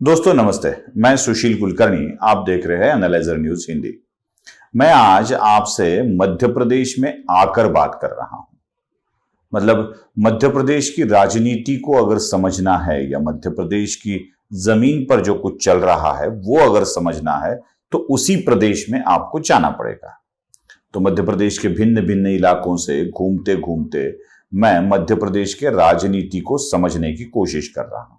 दोस्तों नमस्ते। मैं सुशील कुलकर्णी, आप देख रहे हैं एनालाइजर न्यूज हिंदी। मैं आज आपसे मध्य प्रदेश में आकर बात कर रहा हूं। मतलब मध्य प्रदेश की राजनीति को अगर समझना है या मध्य प्रदेश की जमीन पर जो कुछ चल रहा है वो अगर समझना है तो उसी प्रदेश में आपको जाना पड़ेगा। तो मध्य प्रदेश के भिन्न भिन्न इलाकों से घूमते घूमते मैं मध्य प्रदेश के राजनीति को समझने की कोशिश कर रहा हूं।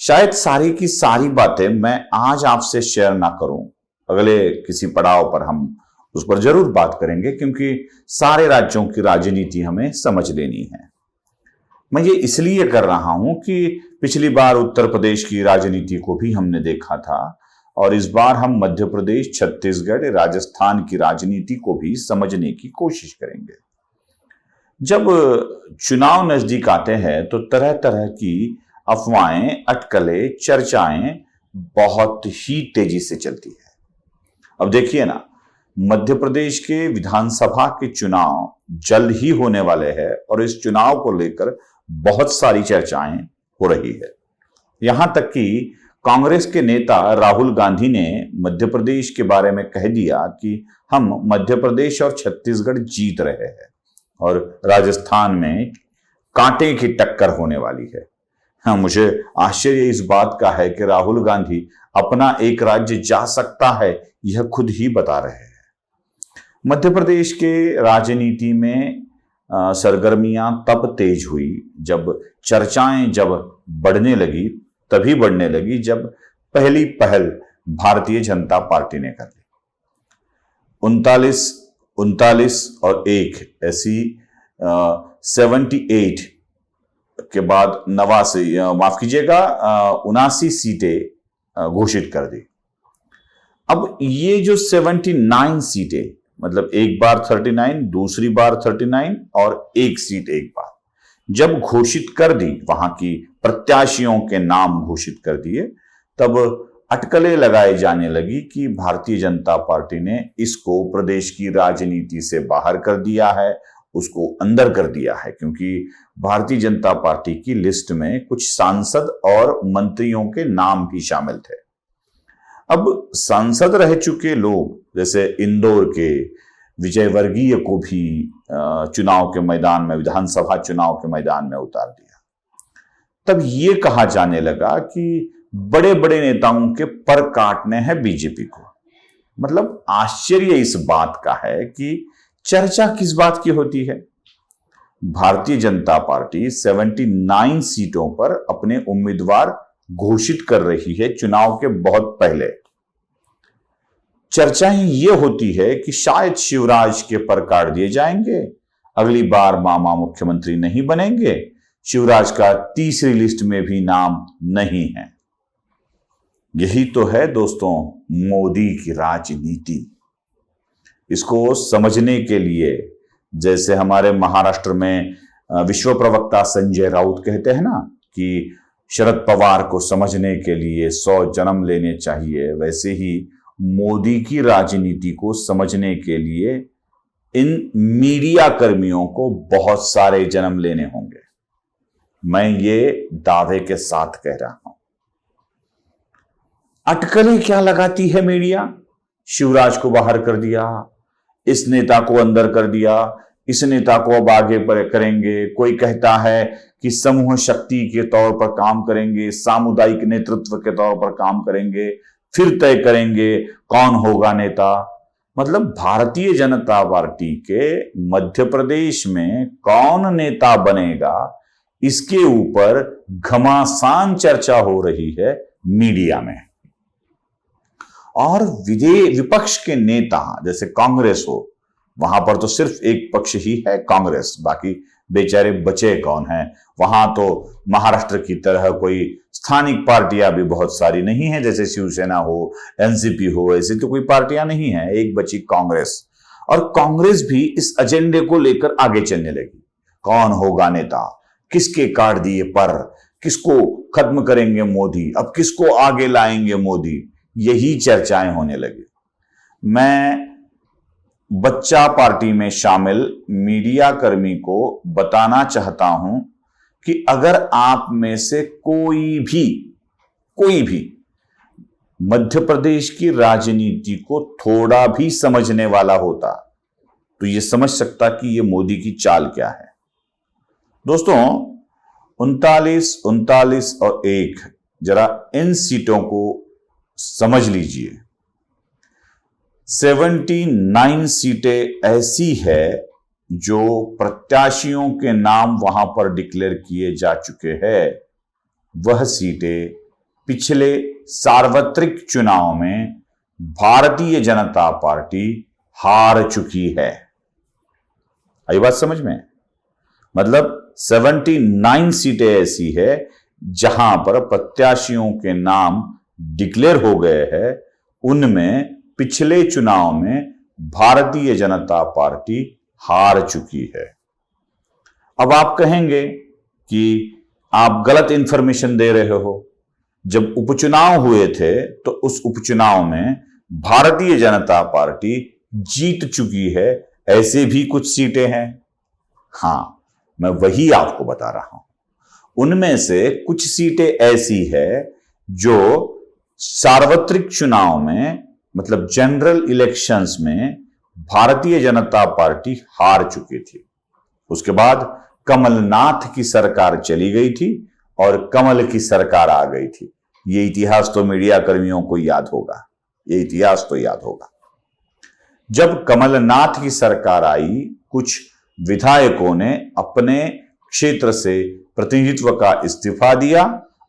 शायद सारी की सारी बातें मैं आज आपसे शेयर ना करूं, अगले किसी पड़ाव पर हम उस पर जरूर बात करेंगे, क्योंकि सारे राज्यों की राजनीति हमें समझ लेनी है। मैं ये इसलिए कर रहा हूं कि पिछली बार उत्तर प्रदेश की राजनीति को भी हमने देखा था और इस बार हम मध्य प्रदेश, छत्तीसगढ़, राजस्थान की राजनीति को भी समझने की कोशिश करेंगे। जब चुनाव नजदीक आते हैं तो तरह तरह की अफवाहें, अटकलें, चर्चाएं बहुत ही तेजी से चलती है। अब देखिए ना, मध्य प्रदेश के विधानसभा के चुनाव जल्द ही होने वाले हैं और इस चुनाव को लेकर बहुत सारी चर्चाएं हो रही है। यहां तक कि कांग्रेस के नेता राहुल गांधी ने मध्य प्रदेश के बारे में कह दिया कि हम मध्य प्रदेश और छत्तीसगढ़ जीत रहे हैं और राजस्थान में कांटे की टक्कर होने वाली है। हाँ, मुझे आश्चर्य इस बात का है कि राहुल गांधी अपना एक राज्य जा सकता है, यह खुद ही बता रहे हैं। मध्य प्रदेश के राजनीति में सरगर्मियां तब तेज हुई जब चर्चाएं बढ़ने लगी, तभी बढ़ने लगी जब पहली पहल भारतीय जनता पार्टी ने कर ली। 39 और 1 ऐसी 78 के बाद 79 सीटें घोषित कर दी। अब ये जो 79 सीटें, मतलब एक बार 39, दूसरी बार 39 और एक सीट एक बार जब घोषित कर दी, वहां की प्रत्याशियों के नाम घोषित कर दिए, तब अटकलें लगाई जाने लगी कि भारतीय जनता पार्टी ने इसको प्रदेश की राजनीति से बाहर कर दिया है, उसको अंदर कर दिया है, क्योंकि भारतीय जनता पार्टी की लिस्ट में कुछ सांसद और मंत्रियों के नाम भी शामिल थे। अब सांसद रह चुके लोग जैसे इंदौर के विजयवर्गीय को भी चुनाव के मैदान में, विधानसभा चुनाव के मैदान में उतार दिया। तब ये कहा जाने लगा कि बड़े बड़े नेताओं के पर काटने हैं बीजेपी को। मतलब आश्चर्य इस बात का है कि चर्चा किस बात की होती है। भारतीय जनता पार्टी 79 सीटों पर अपने उम्मीदवार घोषित कर रही है चुनाव के बहुत पहले। चर्चाएं ये होती है कि शायद शिवराज के पर काट दिए जाएंगे, अगली बार मामा मुख्यमंत्री नहीं बनेंगे, शिवराज का तीसरी लिस्ट में भी नाम नहीं है। यही तो है दोस्तों मोदी की राजनीति। इसको समझने के लिए, जैसे हमारे महाराष्ट्र में विश्व प्रवक्ता संजय राउत कहते हैं ना कि शरद पवार को समझने के लिए 100 जन्म लेने चाहिए, वैसे ही मोदी की राजनीति को समझने के लिए इन मीडिया कर्मियों को बहुत सारे जन्म लेने होंगे। मैं ये दावे के साथ कह रहा हूं। अटकलें क्या लगाती है मीडिया? शिवराज को बाहर कर दिया, इस नेता को अंदर कर दिया, इस नेता को अब आगे पर करेंगे। कोई कहता है कि समूह शक्ति के तौर पर काम करेंगे, सामुदायिक नेतृत्व के तौर पर काम करेंगे, फिर तय करेंगे कौन होगा नेता। मतलब भारतीय जनता पार्टी के मध्य प्रदेश में कौन नेता बनेगा, इसके ऊपर घमासान चर्चा हो रही है मीडिया में। और विपक्ष के नेता जैसे कांग्रेस हो, वहां पर तो सिर्फ एक पक्ष ही है कांग्रेस, बाकी बेचारे बचे कौन हैं। वहां तो महाराष्ट्र की तरह कोई स्थानिक पार्टियां भी बहुत सारी नहीं है, जैसे शिवसेना हो, एनसीपी हो, ऐसी तो कोई पार्टियां नहीं है, एक बची कांग्रेस। और कांग्रेस भी इस एजेंडे को लेकर आगे चलने लगी। कौन होगा नेता, किसके काट दिए पर, किसको खत्म करेंगे मोदी, अब किसको आगे लाएंगे मोदी, यही चर्चाएं होने लगी। मैं बच्चा पार्टी में शामिल मीडिया कर्मी को बताना चाहता हूं कि अगर आप में से कोई भी मध्य प्रदेश की राजनीति को थोड़ा भी समझने वाला होता तो यह समझ सकता कि यह मोदी की चाल क्या है। दोस्तों 39 और 1, जरा इन सीटों को समझ लीजिए। 79 सीटें ऐसी है जो प्रत्याशियों के नाम वहां पर डिक्लेयर किए जा चुके हैं। वह सीटें पिछले सार्वत्रिक चुनाव में भारतीय जनता पार्टी हार चुकी है। आई बात समझ में? मतलब 79 सीटें ऐसी है जहां पर प्रत्याशियों के नाम डिक्लेयर हो गए हैं। उनमें पिछले चुनाव में भारतीय जनता पार्टी हार चुकी है। अब आप कहेंगे कि आप गलत इंफॉर्मेशन दे रहे हो। जब उपचुनाव हुए थे तो उस उपचुनाव में भारतीय जनता पार्टी जीत चुकी है, ऐसे भी कुछ सीटें हैं। हां, मैं वही आपको बता रहा हूं। उनमें से कुछ सीटें ऐसी है जो सार्वत्रिक चुनाव में, मतलब जनरल इलेक्शंस में, भारतीय जनता पार्टी हार चुकी थी। उसके बाद कमलनाथ की सरकार चली गई थी और कमल की सरकार आ गई थी। ये इतिहास तो मीडिया कर्मियों को याद होगा, ये इतिहास तो याद होगा। जब कमलनाथ की सरकार आई, कुछ विधायकों ने अपने क्षेत्र से प्रतिनिधित्व का इस्तीफा दिया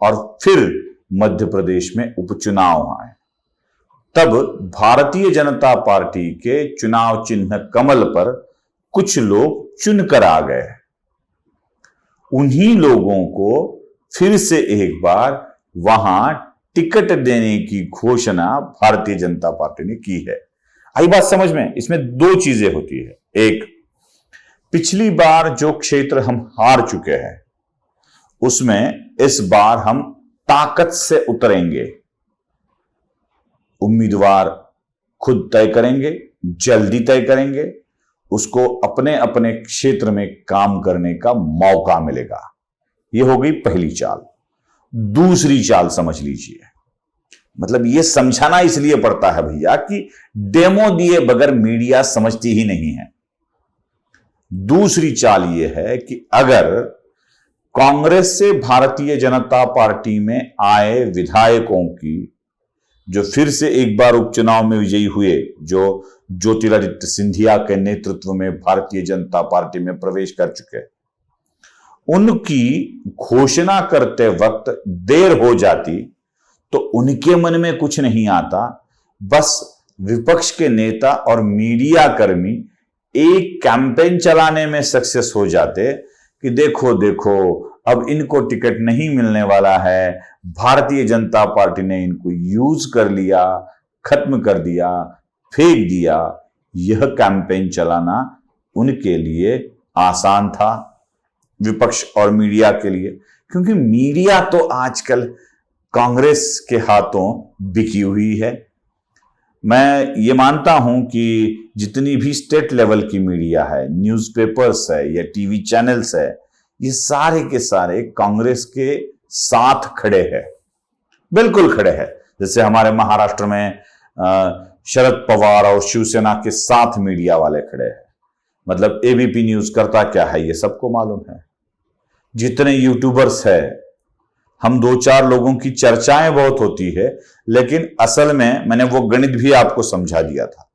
और फिर मध्य प्रदेश में उपचुनाव आए। तब भारतीय जनता पार्टी के चुनाव चिन्ह कमल पर कुछ लोग चुनकर आ गए। उन्हीं लोगों को फिर से एक बार वहां टिकट देने की घोषणा भारतीय जनता पार्टी ने की है। आई बात समझ में? इसमें दो चीजें होती है। एक, पिछली बार जो क्षेत्र हम हार चुके हैं उसमें इस बार हम ताकत से उतरेंगे। उम्मीदवार खुद तय करेंगे, जल्दी तय करेंगे, उसको अपने अपने क्षेत्र में काम करने का मौका मिलेगा। यह हो गई पहली चाल। दूसरी चाल समझ लीजिए, मतलब यह समझाना इसलिए पड़ता है भैया कि डेमो दिए बगैर मीडिया समझती ही नहीं है। दूसरी चाल यह है कि अगर कांग्रेस से भारतीय जनता पार्टी में आए विधायकों की, जो फिर से एक बार उपचुनाव में विजयी हुए, जो ज्योतिरादित्य सिंधिया के नेतृत्व में भारतीय जनता पार्टी में प्रवेश कर चुके, उनकी घोषणा करते वक्त देर हो जाती तो उनके मन में कुछ नहीं आता। बस विपक्ष के नेता और मीडिया कर्मी एक कैंपेन चलाने में सक्सेस हो जाते कि देखो देखो अब इनको टिकट नहीं मिलने वाला है, भारतीय जनता पार्टी ने इनको यूज कर लिया, खत्म कर दिया, फेंक दिया। यह कैंपेन चलाना उनके लिए आसान था, विपक्ष और मीडिया के लिए, क्योंकि मीडिया तो आजकल कांग्रेस के हाथों बिकी हुई है। मैं ये मानता हूं कि जितनी भी स्टेट लेवल की मीडिया है, न्यूज़पेपर्स है या टीवी चैनल्स है, ये सारे के सारे कांग्रेस के साथ खड़े हैं, बिल्कुल खड़े हैं। जैसे हमारे महाराष्ट्र में शरद पवार और शिवसेना के साथ मीडिया वाले खड़े हैं। मतलब एबीपी न्यूज करता क्या है ये सबको मालूम है। जितने यूट्यूबर्स है, हम दो चार लोगों की चर्चाएं बहुत होती है, लेकिन असल में मैंने वो गणित भी आपको समझा दिया था।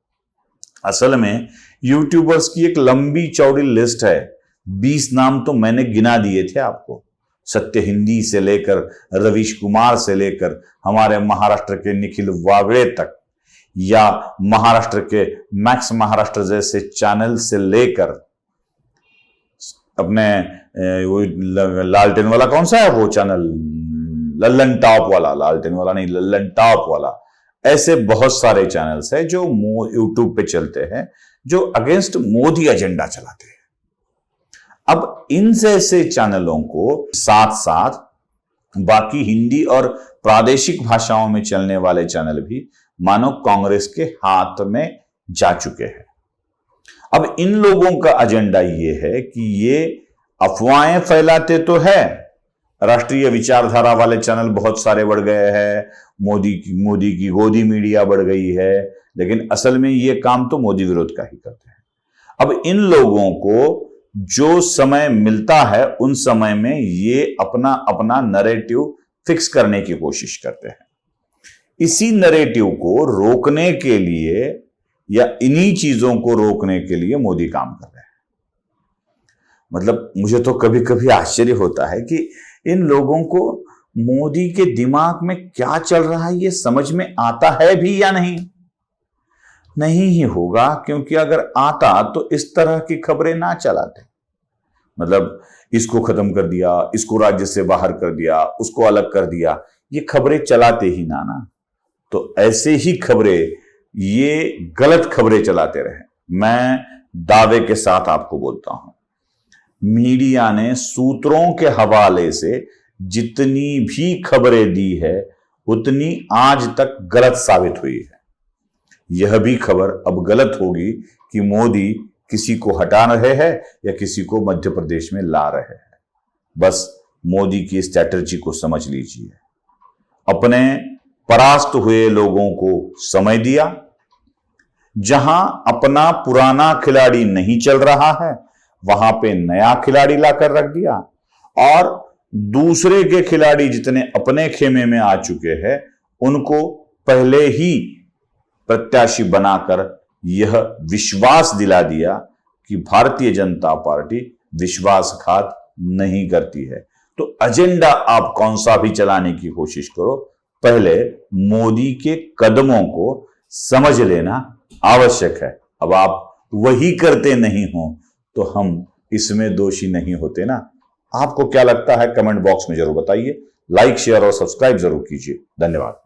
असल में यूट्यूबर्स की एक लंबी चौड़ी लिस्ट है, 20 नाम तो मैंने गिना दिए थे आपको। सत्य हिंदी से लेकर रवीश कुमार से लेकर हमारे महाराष्ट्र के निखिल वागड़े तक, या महाराष्ट्र के मैक्स महाराष्ट्र जैसे चैनल से लेकर अपने वो लालटेन वाला कौन सा है वो चैनल, लल्लन टॉप वाला, लालटेन वाला नहीं, लल्लन टॉप वाला, ऐसे बहुत सारे चैनल्स हैं जो यूट्यूब पे चलते हैं, जो अगेंस्ट मोदी एजेंडा चलाते हैं। अब इन जैसे चैनलों को साथ साथ बाकी हिंदी और प्रादेशिक भाषाओं में चलने वाले चैनल भी मानो कांग्रेस के हाथ में जा चुके हैं। अब इन लोगों का एजेंडा ये है कि ये अफवाहें फैलाते तो है, राष्ट्रीय विचारधारा वाले चैनल बहुत सारे बढ़ गए हैं, मोदी की गोदी मीडिया बढ़ गई है, लेकिन असल में ये काम तो मोदी विरोध का ही करते हैं। अब इन लोगों को जो समय मिलता है उन समय में ये अपना अपना नैरेटिव फिक्स करने की कोशिश करते हैं। इसी नैरेटिव को रोकने के लिए या इन्हीं चीजों को रोकने के लिए मोदी काम कर रहे हैं। मतलब मुझे तो कभी कभी आश्चर्य होता है कि इन लोगों को मोदी के दिमाग में क्या चल रहा है ये समझ में आता है भी या नहीं। नहीं ही होगा, क्योंकि अगर आता तो इस तरह की खबरें ना चलाते। मतलब इसको खत्म कर दिया, इसको राज्य से बाहर कर दिया, उसको अलग कर दिया, ये खबरें चलाते ही ना। तो ऐसे ही खबरें, ये गलत खबरें चलाते रहे। मैं दावे के साथ आपको बोलता हूं, मीडिया ने सूत्रों के हवाले से जितनी भी खबरें दी है उतनी आज तक गलत साबित हुई है। यह भी खबर अब गलत होगी कि मोदी किसी को हटा रहे हैं या किसी को मध्य प्रदेश में ला रहे हैं। बस मोदी की स्ट्रैटेजी को समझ लीजिए। अपने परास्त हुए लोगों को समय दिया, जहां अपना पुराना खिलाड़ी नहीं चल रहा है वहां पे नया खिलाड़ी लाकर रख दिया, और दूसरे के खिलाड़ी जितने अपने खेमे में आ चुके हैं उनको पहले ही प्रत्याशी बनाकर यह विश्वास दिला दिया कि भारतीय जनता पार्टी विश्वासघात नहीं करती है। तो एजेंडा आप कौन सा भी चलाने की कोशिश करो, पहले मोदी के कदमों को समझ लेना आवश्यक है। अब आप वही करते नहीं हो तो हम इसमें दोषी नहीं होते ना। आपको क्या लगता है कमेंट बॉक्स में जरूर बताइए। लाइक, शेयर और सब्सक्राइब जरूर कीजिए। धन्यवाद।